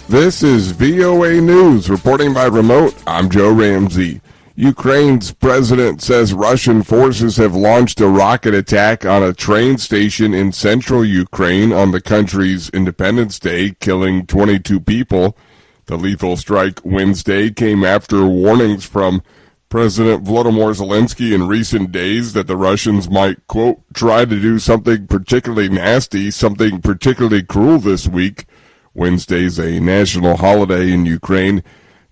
This is VOA News. Reporting by remote, I'm Joe Ramsey. Ukraine's president says Russian forces have launched a rocket attack on a train station in central Ukraine on the country's Independence Day, killing 22 people. The lethal strike Wednesday came after warnings from President Volodymyr Zelensky in recent days that the Russians might, quote, try to do something particularly nasty, something particularly cruel this week. Wednesday's a national holiday in Ukraine,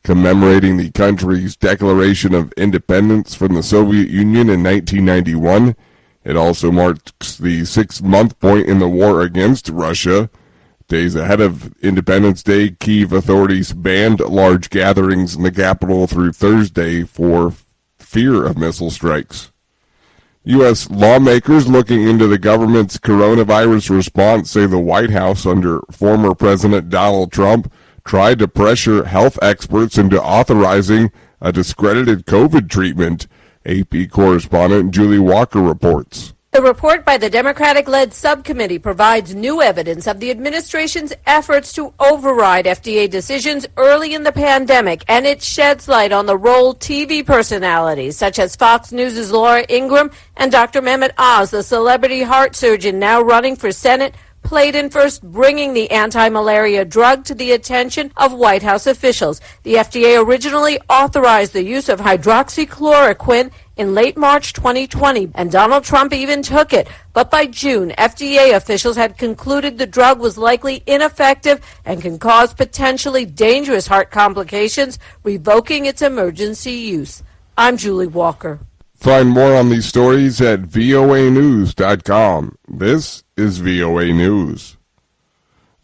commemorating the country's declaration of independence from the Soviet Union in 1991. It also marks the 6-month point in the war against Russia. Days ahead of Independence Day, Kyiv authorities banned large gatherings in the capital through Thursday for fear of missile strikes. U.S. lawmakers looking into the government's coronavirus response say the White House under former President Donald Trump tried to pressure health experts into authorizing a discredited COVID treatment. AP correspondent Julie Walker reports. The report by the Democratic-led subcommittee provides new evidence of the administration's efforts to override FDA decisions early in the pandemic, and it sheds light on the role TV personalities such as Fox News' Laura Ingraham and Dr. Mehmet Oz, the celebrity heart surgeon now running for Senate, played in first bringing the anti-malaria drug to the attention of White House officials. The FDA originally authorized the use of hydroxychloroquine in late March 2020, and Donald Trump even took it. But by June, FDA officials had concluded the drug was likely ineffective and can cause potentially dangerous heart complications, revoking its emergency use. I'm Julie Walker. Find more on these stories at voanews.com. This is VOA News.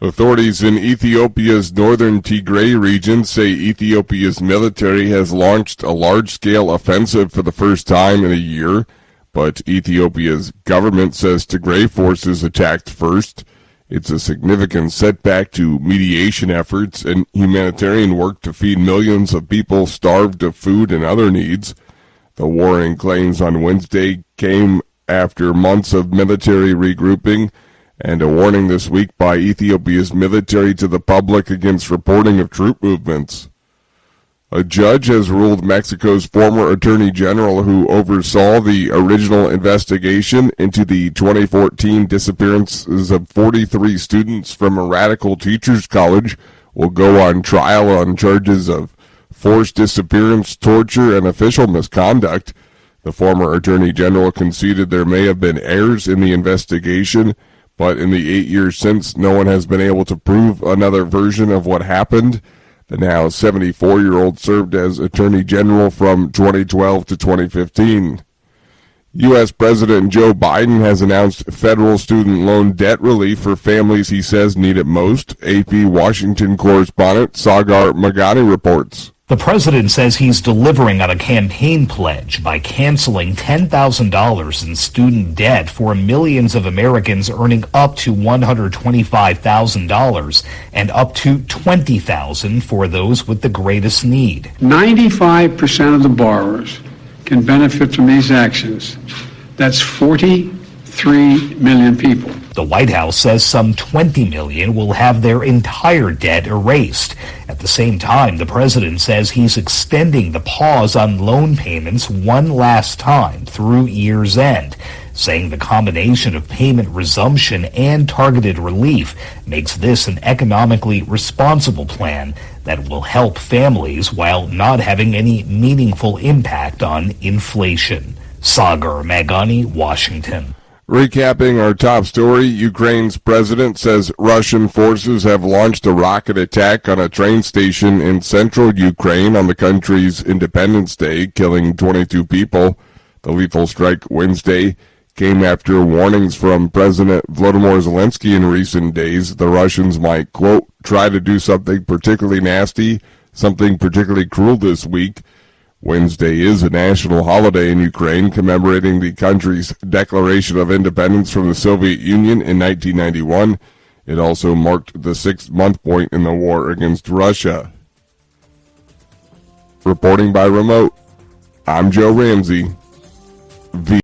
Authorities in Ethiopia's northern Tigray region say Ethiopia's military has launched a large-scale offensive for the first time in a year, but Ethiopia's government says Tigray forces attacked first. It's a significant setback to mediation efforts and humanitarian work to feed millions of people starved of food and other needs. The warring claims on Wednesday came after months of military regrouping and a warning this week by Ethiopia's military to the public against reporting of troop movements. A judge has ruled Mexico's former attorney general, who oversaw the original investigation into the 2014 disappearances of 43 students from a radical teachers college, will go on trial on charges of forced disappearance, torture, and official misconduct. The former attorney general conceded there may have been errors in the investigation, but in the 8 years since, no one has been able to prove another version of what happened. The now 74-year-old served as attorney general from 2012 to 2015. U.S. President Joe Biden has announced federal student loan debt relief for families he says need it most. AP Washington correspondent Sagar Magani reports. The president says he's delivering on a campaign pledge by canceling $10,000 in student debt for millions of Americans earning up to $125,000 and up to $20,000 for those with the greatest need. 95% of the borrowers can benefit from these actions. That's 43 million people. The White House says some 20 million will have their entire debt erased. At the same time, the president says he's extending the pause on loan payments one last time through year's end, saying the combination of payment resumption and targeted relief makes this an economically responsible plan that will help families while not having any meaningful impact on inflation. Sagar Magani, Washington. Recapping our top story, Ukraine's president says Russian forces have launched a rocket attack on a train station in central Ukraine on the country's Independence Day, killing 22 people. The lethal strike Wednesday came after warnings from President Volodymyr Zelensky in recent days the Russians might, quote, try to do something particularly nasty, something particularly cruel this week. Wednesday is a national holiday in Ukraine, commemorating the country's declaration of independence from the Soviet Union in 1991. It also marked the 6-month point in the war against Russia. Reporting by remote, I'm Joe Ramsey.